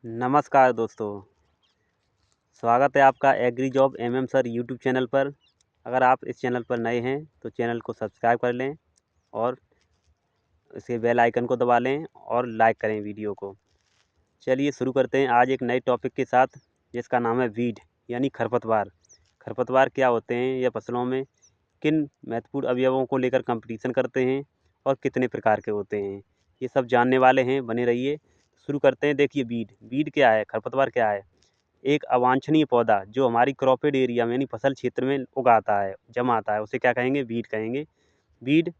नमस्कार दोस्तों, स्वागत है आपका agri job MM sir YouTube channel पर। अगर आप इस चैनल पर नए हैं तो चैनल को सब्सक्राइब कर लें और इसके बेल आइकन को दबा लें और लाइक करें वीडियो को। चलिए शुरू करते हैं आज एक नए टॉपिक के साथ, जिसका नाम है वीड यानी खरपतवार। खरपतवार क्या होते हैं या फसलों में किन महत्वपूर्ण अवयवों को लेकर कंपटीशन करते हैं और कितने प्रकार के होते हैं, ये सब जानने वाले हैं। बने रहिए। शुरू करते हैं। देखिए, वीड क्या है, खरपतवार क्या है। एक अवांछनीय पौधा जो हमारी क्रॉपेड एरिया में यानी फसल क्षेत्र में उगाता है, जमा आता है, उसे क्या कहेंगे, वीड कहेंगे। वीड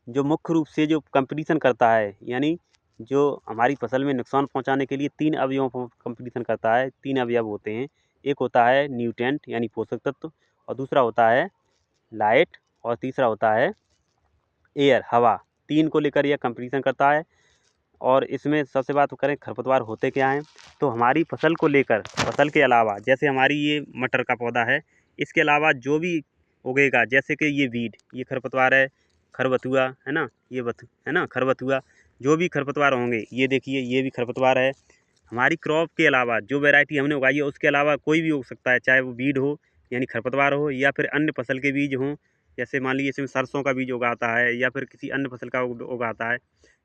जो मुख्य रूप से जो कंपटीशन करता है, यानी जो हमारी फसल में नुकसान पहुंचाने के लिए तीन अवयवों पर कंपटीशन करता है। तीन अवयव होते हैं। एक होता है न्यूट्रेंट यानी पोषक तत्व, और दूसरा होता है लाइट, और तीसरा होता है एयर, हवा। तीन को लेकर यह कंपटीशन करता है। और इसमें सबसे बात करें खरपतवार होते क्या हैं, तो हमारी फसल को लेकर, फसल के अलावा, जैसे हमारी ये मटर का पौधा है, इसके अलावा जो भी उगेगा, जैसे कि ये वीड, ये खरपतवार है, खरबथुआ है ना, ये है ना खरबथुआ, जो भी खरपतवार होंगे, ये देखिए ये भी खरपतवार है। हमारी क्रॉप के अलावा जो वैरायटी हमने उगाई है उसके अलावा कोई भी उग सकता है, चाहे वो वीड हो यानी खरपतवार हो, या फिर अन्य फसल के बीज हों। जैसे मान लीजिए इसमें सरसों का बीज उगाता है, या फिर किसी अन्य फसल का उगाता है,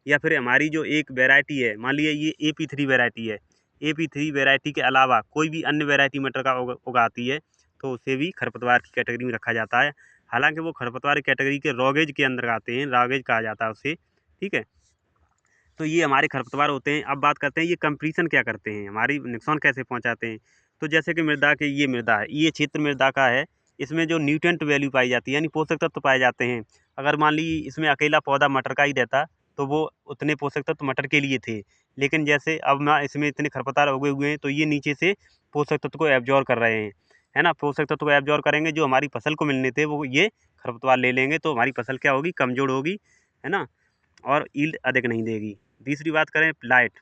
या फिर हमारी जो एक वैरायटी है, मान लीजिए ये AP3 वैरायटी है, AP3 वैरायटी के अलावा कोई भी अन्य वैरायटी मटर का उगाती है, तो उसे भी खरपतवार की कैटेगरी में रखा जाता है। हालांकि वो खरपतवार कैटेगरी के रॉगेज के अंदर आते हैं, रॉगेज कहा जाता है उसे। ठीक है, तो ये हमारे खरपतवार होते हैं। अब बात करते हैं ये कंपटीशन क्या करते हैं, हमारी नुकसान कैसे पहुंचाते हैं। तो जैसे कि मृदा के, ये मृदा है, ये क्षेत्र मृदा का है, इसमें जो न्यूट्रिएंट वैल्यू पाई जाती है यानी पोषक तत्व पाए जाते हैं। अगर मान लीजिए इसमें अकेला पौधा मटर का ही रहता तो वो उतने पोषक तत्व मटर के लिए थे। लेकिन जैसे अब ना इसमें इतने खरपतवार उगे हुए हैं, तो ये नीचे से पोषक तत्व को एब्जॉर्ब कर रहे हैं, है ना। पोषक तत्व को एब्जॉर्ब करेंगे, जो हमारी फसल को मिलने थे वो ये खरपतवार ले लेंगे, तो हमारी फसल क्या होगी, कमजोर होगी, है ना, और यील्ड अधिक नहीं देगी। तीसरी बात करें लाइट,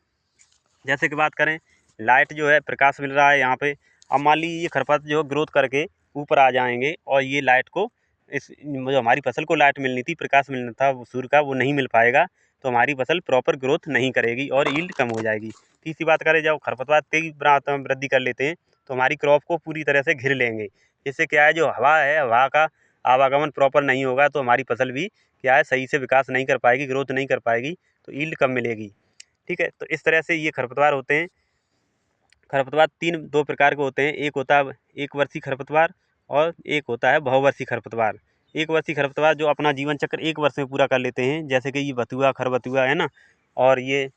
जैसे कि बात करें लाइट जो है, प्रकाश मिल रहा है यहाँ पे। अब मान लीजिए ये खरपतवार जो ग्रोथ करके ऊपर आ जाएंगे, और ये लाइट को, इस जो हमारी फसल को लाइट मिलनी थी, प्रकाश मिलना था सूर्य का, वो नहीं मिल पाएगा, तो हमारी फसल प्रॉपर ग्रोथ नहीं करेगी और यील्ड कम हो जाएगी। तीसरी बात करें, जब खरपतवार तेज मात्रा में वृद्धि कर लेते हैं, तो हमारी क्रॉप को पूरी तरह से घिर लेंगे। जिससे क्या है, जो हवा है, हवा का आवागमन प्रॉपर नहीं होगा, तो हमारी फसल भी क्या है, सही से विकास नहीं कर पाएगी, ग्रोथ नहीं कर पाएगी, तो यील्ड कम मिलेगी। ठीक है, तो इस तरह से ये खरपतवार होते हैं। खरपतवार दो प्रकार के होते हैं। एक होता है एक वर्षीय खरपतवार, और एक होता है बहुवर्षीय खरपतवार। एक वर्षीय खरपतवार जो अपना जीवन चक्र एक वर्ष में पूरा कर लेते हैं, जैसे कि ये बथुआ, खरबथुआ है ना, और ये